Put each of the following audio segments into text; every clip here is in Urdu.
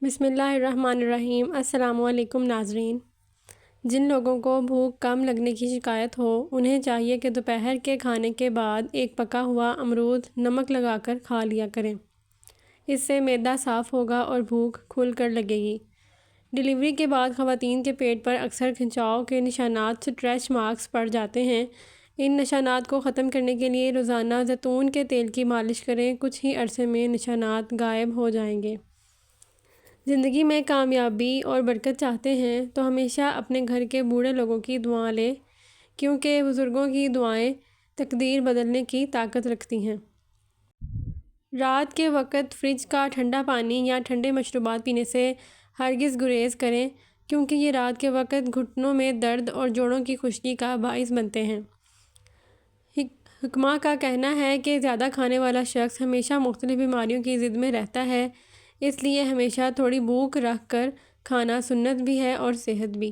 بسم اللہ الرحمن الرحیم۔ السلام علیکم ناظرین۔ جن لوگوں کو بھوک کم لگنے کی شکایت ہو انہیں چاہیے کہ دوپہر کے کھانے کے بعد ایک پکا ہوا امرود نمک لگا کر کھا لیا کریں۔ اس سے معدہ صاف ہوگا اور بھوک کھل کر لگے گی۔ ڈیلیوری کے بعد خواتین کے پیٹ پر اکثر کھنچاؤ کے نشانات اسٹریچ مارکس پڑ جاتے ہیں۔ ان نشانات کو ختم کرنے کے لیے روزانہ زیتون کے تیل کی مالش کریں، کچھ ہی عرصے میں نشانات غائب ہو جائیں گے۔ زندگی میں کامیابی اور برکت چاہتے ہیں تو ہمیشہ اپنے گھر کے بوڑھے لوگوں کی دعا لیں، کیونکہ بزرگوں کی دعائیں تقدیر بدلنے کی طاقت رکھتی ہیں۔ رات کے وقت فریج کا ٹھنڈا پانی یا ٹھنڈے مشروبات پینے سے ہرگز گریز کریں، کیونکہ یہ رات کے وقت گھٹنوں میں درد اور جوڑوں کی خشکی کا باعث بنتے ہیں۔ حکماء کا کہنا ہے کہ زیادہ کھانے والا شخص ہمیشہ مختلف بیماریوں کی زد میں رہتا ہے، اس لیے ہمیشہ تھوڑی بھوک رکھ کر کھانا سنت بھی ہے اور صحت بھی۔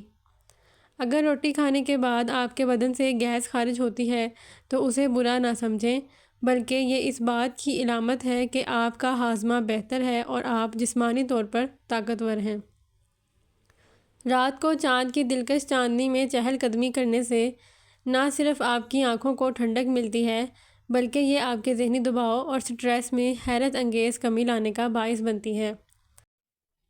اگر روٹی کھانے کے بعد آپ کے بدن سے گیس خارج ہوتی ہے تو اسے برا نہ سمجھیں، بلکہ یہ اس بات کی علامت ہے کہ آپ کا ہاضمہ بہتر ہے اور آپ جسمانی طور پر طاقتور ہیں۔ رات کو چاند کی دلکش چاندنی میں چہل قدمی کرنے سے نہ صرف آپ کی آنکھوں کو ٹھنڈک ملتی ہے، بلکہ یہ آپ کے ذہنی دباؤ اور سٹریس میں حیرت انگیز کمی لانے کا باعث بنتی ہے۔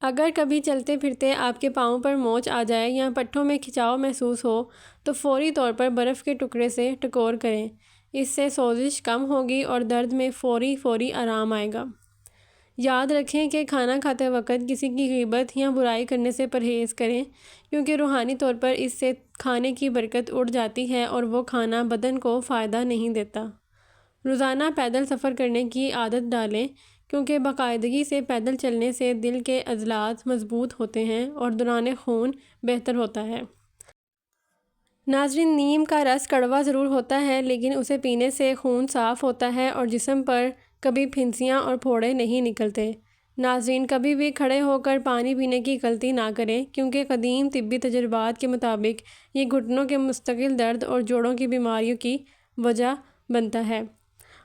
اگر کبھی چلتے پھرتے آپ کے پاؤں پر موچ آ جائے یا پٹھوں میں کھچاؤ محسوس ہو تو فوری طور پر برف کے ٹکڑے سے ٹکور کریں، اس سے سوزش کم ہوگی اور درد میں فوری آرام آئے گا۔ یاد رکھیں کہ کھانا کھاتے وقت کسی کی غیبت یا برائی کرنے سے پرہیز کریں، کیونکہ روحانی طور پر اس سے کھانے کی برکت اڑ جاتی ہے اور وہ کھانا بدن کو فائدہ نہیں دیتا۔ روزانہ پیدل سفر کرنے کی عادت ڈالیں، کیونکہ باقاعدگی سے پیدل چلنے سے دل کے عضلات مضبوط ہوتے ہیں اور دوران خون بہتر ہوتا ہے۔ ناظرین، نیم کا رس کڑوا ضرور ہوتا ہے، لیکن اسے پینے سے خون صاف ہوتا ہے اور جسم پر کبھی پھنسیاں اور پھوڑے نہیں نکلتے۔ ناظرین، کبھی بھی کھڑے ہو کر پانی پینے کی غلطی نہ کریں، کیونکہ قدیم طبی تجربات کے مطابق یہ گھٹنوں کے مستقل درد اور جوڑوں کی بیماریوں کی وجہ بنتا ہے۔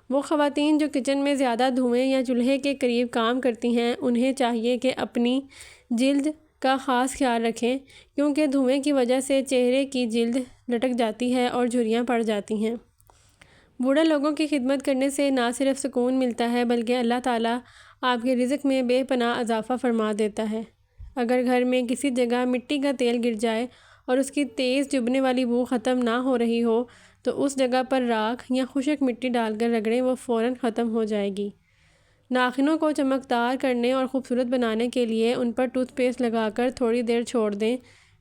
وہ خواتین جو کچن میں زیادہ دھوئیں یا چولہے کے قریب کام کرتی ہیں انہیں چاہیے کہ اپنی جلد کا خاص خیال رکھیں، کیونکہ دھوئیں کی وجہ سے چہرے کی جلد لٹک جاتی ہے اور جھریاں پڑ جاتی ہیں۔ بوڑھے لوگوں کی خدمت کرنے سے نہ صرف سکون ملتا ہے بلکہ اللہ تعالیٰ آپ کے رزق میں بے پناہ اضافہ فرما دیتا ہے۔ اگر گھر میں کسی جگہ مٹی کا تیل گر جائے اور اس کی تیز چبھنے والی بو ختم نہ ہو رہی ہو تو اس جگہ پر راکھ یا خشک مٹی ڈال کر رگڑیں، وہ فوراً ختم ہو جائے گی۔ ناخنوں کو چمکدار کرنے اور خوبصورت بنانے کے لیے ان پر ٹوتھ پیسٹ لگا کر تھوڑی دیر چھوڑ دیں،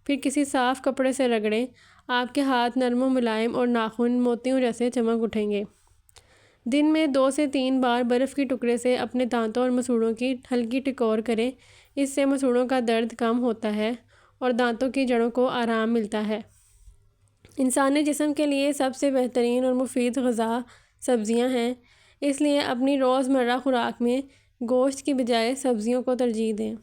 پھر کسی صاف کپڑے سے رگڑیں۔ آپ کے ہاتھ نرم و ملائم اور ناخن موتیوں جیسے چمک اٹھیں گے۔ دن میں 2 سے 3 بار برف کے ٹکڑے سے اپنے دانتوں اور مسوڑوں کی ہلکی ٹکور کریں، اس سے مسوڑوں کا درد کم ہوتا ہے اور دانتوں کی جڑوں کو آرام ملتا ہے۔ انسانی جسم کے لیے سب سے بہترین اور مفید غذا سبزیاں ہیں، اس لیے اپنی روزمرہ خوراک میں گوشت کی بجائے سبزیوں کو ترجیح دیں۔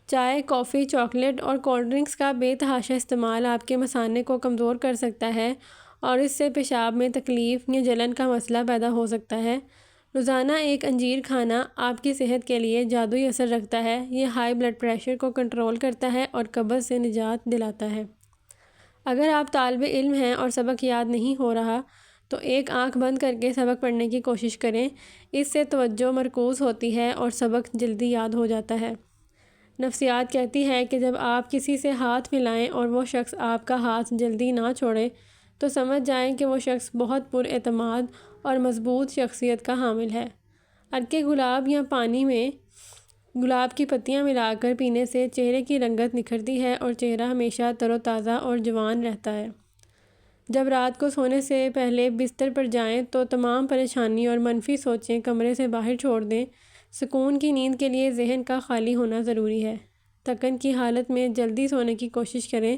چائے، کافی، چاکلیٹ اور کولڈ ڈرنکس کا بے تحاشا استعمال آپ کے مثانے کو کمزور کر سکتا ہے اور اس سے پیشاب میں تکلیف یا جلن کا مسئلہ پیدا ہو سکتا ہے۔ روزانہ ایک انجیر کھانا آپ کی صحت کے لیے جادوئی اثر رکھتا ہے۔ یہ ہائی بلڈ پریشر کو کنٹرول کرتا ہے اور قبض سے نجات دلاتا ہے۔ اگر آپ طالب علم ہیں اور سبق یاد نہیں ہو رہا تو ایک آنکھ بند کر کے سبق پڑھنے کی کوشش کریں، اس سے توجہ مرکوز ہوتی ہے اور سبق جلدی یاد ہو جاتا ہے۔ نفسیات کہتی ہے کہ جب آپ کسی سے ہاتھ ملائیں اور وہ شخص آپ کا ہاتھ جلدی نہ چھوڑے تو سمجھ جائیں کہ وہ شخص بہت پر اعتماد اور مضبوط شخصیت کا حامل ہے۔ عرق گلاب یا پانی میں گلاب کی پتیاں ملا کر پینے سے چہرے کی رنگت نکھرتی ہے اور چہرہ ہمیشہ تر و تازہ اور جوان رہتا ہے۔ جب رات کو سونے سے پہلے بستر پر جائیں تو تمام پریشانی اور منفی سوچیں کمرے سے باہر چھوڑ دیں۔ سکون کی نیند کے لیے ذہن کا خالی ہونا ضروری ہے۔ تھکن کی حالت میں جلدی سونے کی کوشش کریں،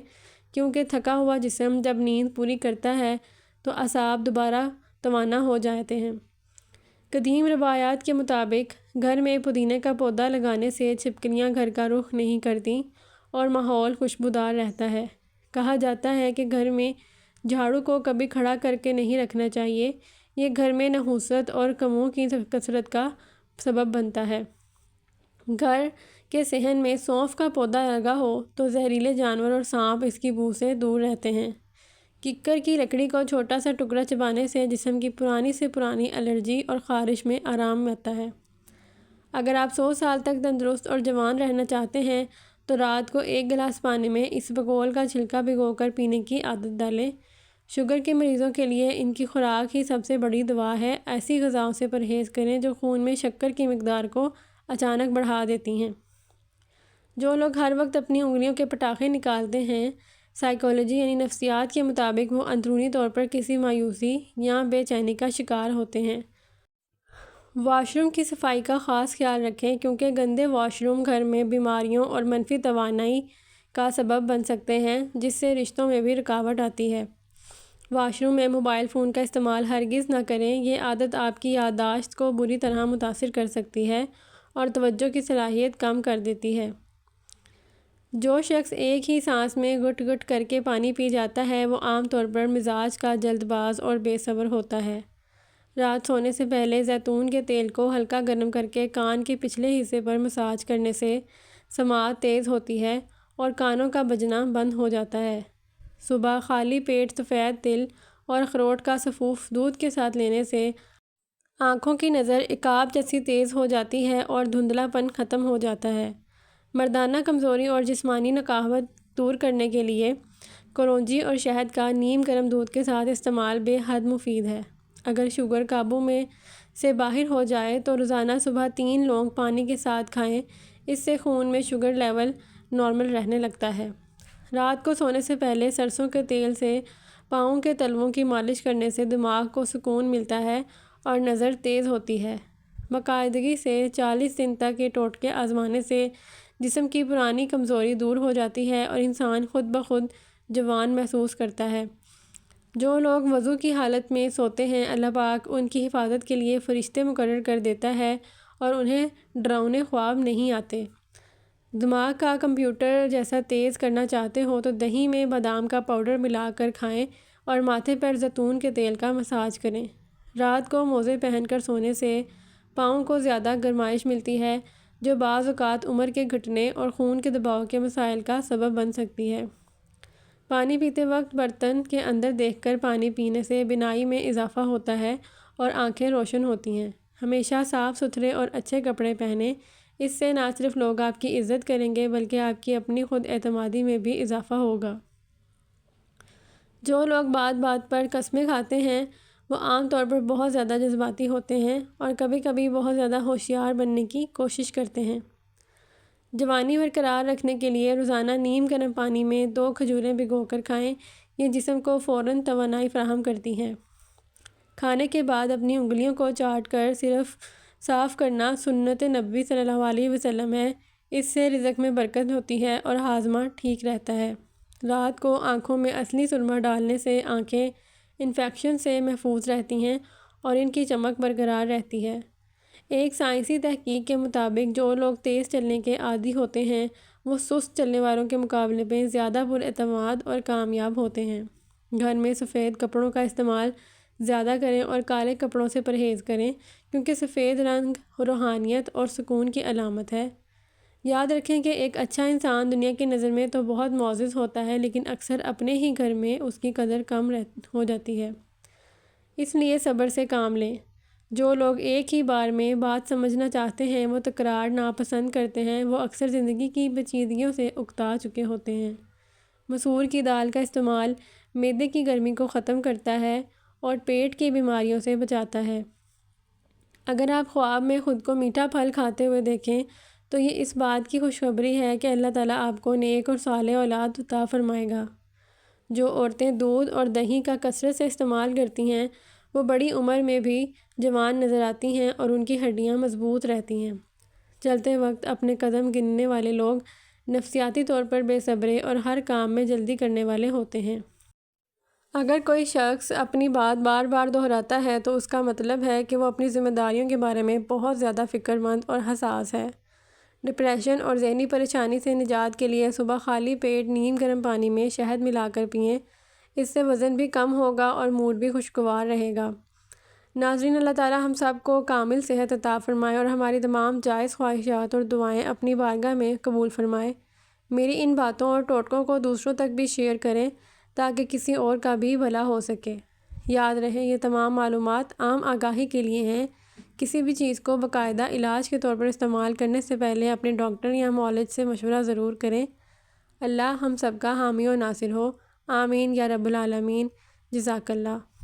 کیونکہ تھکا ہوا جسم جب نیند پوری کرتا ہے تو اعصاب دوبارہ توانا ہو جاتے ہیں۔ قدیم روایات کے مطابق گھر میں پودینے کا پودا لگانے سے چھپکلیاں گھر کا رخ نہیں کرتیں اور ماحول خوشبودار رہتا ہے۔ کہا جاتا ہے کہ گھر میں جھاڑو کو کبھی کھڑا کر کے نہیں رکھنا چاہیے، یہ گھر میں نحوست اور کموں کی کثرت کا سبب بنتا ہے۔ گھر کے صحن میں سونف کا پودا لگا ہو تو زہریلے جانور اور سانپ اس کی بو سے دور رہتے ہیں۔ ککر کی لکڑی کو چھوٹا سا ٹکڑا چبانے سے جسم کی پرانی سے پرانی الرجی اور خارش میں آرام ملتا ہے۔ اگر آپ 100 سال تک تندرست اور جوان رہنا چاہتے ہیں تو رات کو 1 گلاس پانی میں اس بقول کا چھلکا بھگو کر پینے کی عادت ڈالیں۔ شوگر کے مریضوں کے لیے ان کی خوراک ہی سب سے بڑی دوا ہے۔ ایسی غذاؤں سے پرہیز کریں جو خون میں شکر کی مقدار کو اچانک بڑھا دیتی ہیں۔ جو لوگ ہر وقت اپنی انگلیوں کے پٹاخے نکالتے ہیں، سائیکالوجی یعنی نفسیات کے مطابق وہ اندرونی طور پر کسی مایوسی یا بے چینی کا شکار ہوتے ہیں۔ واش روم کی صفائی کا خاص خیال رکھیں کیونکہ گندے واش روم گھر میں بیماریوں اور منفی توانائی کا سبب بن سکتے ہیں، جس سے رشتوں میں بھی رکاوٹ آتی ہے۔ واش روم میں موبائل فون کا استعمال ہرگز نہ کریں۔ یہ عادت آپ کی یادداشت کو بری طرح متاثر کر سکتی ہے اور توجہ کی صلاحیت کم کر دیتی ہے۔ جو شخص ایک ہی سانس میں گھٹ گھٹ کر کے پانی پی جاتا ہے وہ عام طور پر مزاج کا جلد باز اور بے صبر ہوتا ہے۔ رات سونے سے پہلے زیتون کے تیل کو ہلکا گرم کر کے کان کے پچھلے حصے پر مساج کرنے سے سماعت تیز ہوتی ہے اور کانوں کا بجنا بند ہو جاتا ہے۔ صبح خالی پیٹ سفید تل اور اخروٹ کا سفوف دودھ کے ساتھ لینے سے آنکھوں کی نظر عقاب جیسی تیز ہو جاتی ہے اور دھندلا پن ختم ہو جاتا ہے۔ مردانہ کمزوری اور جسمانی نقاہت دور کرنے کے لیے کلونجی اور شہد کا نیم گرم دودھ کے ساتھ استعمال بے حد مفید ہے۔ اگر شوگر قابو میں سے باہر ہو جائے تو روزانہ صبح 3 لونگ پانی کے ساتھ کھائیں۔ اس سے خون میں شوگر لیول نارمل رہنے لگتا ہے۔ رات کو سونے سے پہلے سرسوں کے تیل سے پاؤں کے تلووں کی مالش کرنے سے دماغ کو سکون ملتا ہے اور نظر تیز ہوتی ہے۔ باقاعدگی سے 40 دن تک یہ ٹوٹکے آزمانے سے جسم کی پرانی کمزوری دور ہو جاتی ہے اور انسان خود بخود جوان محسوس کرتا ہے۔ جو لوگ وضو کی حالت میں سوتے ہیں، اللہ پاک ان کی حفاظت کے لیے فرشتے مقرر کر دیتا ہے اور انہیں ڈراؤنے خواب نہیں آتے۔ دماغ کا کمپیوٹر جیسا تیز کرنا چاہتے ہو تو دہی میں بادام کا پاؤڈر ملا کر کھائیں اور ماتھے پر زیتون کے تیل کا مساج کریں۔ رات کو موزے پہن کر سونے سے پاؤں کو زیادہ گرمائش ملتی ہے جو بعض اوقات عمر کے گھٹنے اور خون کے دباؤ کے مسائل کا سبب بن سکتی ہے۔ پانی پیتے وقت برتن کے اندر دیکھ کر پانی پینے سے بینائی میں اضافہ ہوتا ہے اور آنکھیں روشن ہوتی ہیں۔ ہمیشہ صاف ستھرے اور اچھے کپڑے پہنیں۔ اس سے نہ صرف لوگ آپ کی عزت کریں گے بلکہ آپ کی اپنی خود اعتمادی میں بھی اضافہ ہوگا۔ جو لوگ بات بات پر قسمیں کھاتے ہیں وہ عام طور پر بہت زیادہ جذباتی ہوتے ہیں اور کبھی کبھی بہت زیادہ ہوشیار بننے کی کوشش کرتے ہیں۔ جوانی برقرار رکھنے کے لیے روزانہ نیم گرم پانی میں 2 کھجوریں بھگو کر کھائیں۔ یہ جسم کو فوراً توانائی فراہم کرتی ہیں۔ کھانے کے بعد اپنی انگلیوں کو چاٹ کر صرف صاف کرنا سنت نبوی صلی اللہ علیہ وسلم ہے۔ اس سے رزق میں برکت ہوتی ہے اور ہاضمہ ٹھیک رہتا ہے۔ رات کو آنکھوں میں اصلی سرما ڈالنے سے آنکھیں انفیکشن سے محفوظ رہتی ہیں اور ان کی چمک برقرار رہتی ہے۔ ایک سائنسی تحقیق کے مطابق جو لوگ تیز چلنے کے عادی ہوتے ہیں وہ سست چلنے والوں کے مقابلے میں زیادہ پراعتماد اور کامیاب ہوتے ہیں۔ گھر میں سفید کپڑوں کا استعمال زیادہ کریں اور کالے کپڑوں سے پرہیز کریں کیونکہ سفید رنگ روحانیت اور سکون کی علامت ہے۔ یاد رکھیں کہ ایک اچھا انسان دنیا کی نظر میں تو بہت معزز ہوتا ہے لیکن اکثر اپنے ہی گھر میں اس کی قدر کم ہو جاتی ہے۔ اس لیے صبر سے کام لیں۔ جو لوگ ایک ہی بار میں بات سمجھنا چاہتے ہیں وہ تکرار ناپسند کرتے ہیں۔ وہ اکثر زندگی کی پیچیدگیوں سے اکتا چکے ہوتے ہیں۔ مسور کی دال کا استعمال معدے کی گرمی کو ختم کرتا ہے اور پیٹ کی بیماریوں سے بچاتا ہے۔ اگر آپ خواب میں خود کو میٹھا پھل کھاتے ہوئے دیکھیں تو یہ اس بات کی خوشخبری ہے کہ اللہ تعالیٰ آپ کو نیک اور صالح اولاد عطا فرمائے گا۔ جو عورتیں دودھ اور دہی کا کثرت سے استعمال کرتی ہیں وہ بڑی عمر میں بھی جوان نظر آتی ہیں اور ان کی ہڈیاں مضبوط رہتی ہیں۔ چلتے وقت اپنے قدم گننے والے لوگ نفسیاتی طور پر بے صبرے اور ہر کام میں جلدی کرنے والے ہوتے ہیں۔ اگر کوئی شخص اپنی بات بار بار دہراتا ہے تو اس کا مطلب ہے کہ وہ اپنی ذمہ داریوں کے بارے میں بہت زیادہ فکر مند اور حساس ہے۔ ڈپریشن اور ذہنی پریشانی سے نجات کے لیے صبح خالی پیٹ نیم گرم پانی میں شہد ملا کر پئیں۔ اس سے وزن بھی کم ہوگا اور موڈ بھی خوشگوار رہے گا۔ ناظرین، اللہ تعالی ہم سب کو کامل صحت عطا فرمائے اور ہماری تمام جائز خواہشات اور دعائیں اپنی بارگاہ میں قبول فرمائے۔ میری ان باتوں اور ٹوٹکوں کو دوسروں تک بھی شیئر کریں تاکہ کسی اور کا بھی بھلا ہو سکے۔ یاد رہے یہ تمام معلومات عام آگاہی کے لیے ہیں۔ کسی بھی چیز کو باقاعدہ علاج کے طور پر استعمال کرنے سے پہلے اپنے ڈاکٹر یا معالج سے مشورہ ضرور کریں۔ اللہ ہم سب کا حامی و ناصر ہو، آمین یا رب العالمین۔ جزاک اللہ۔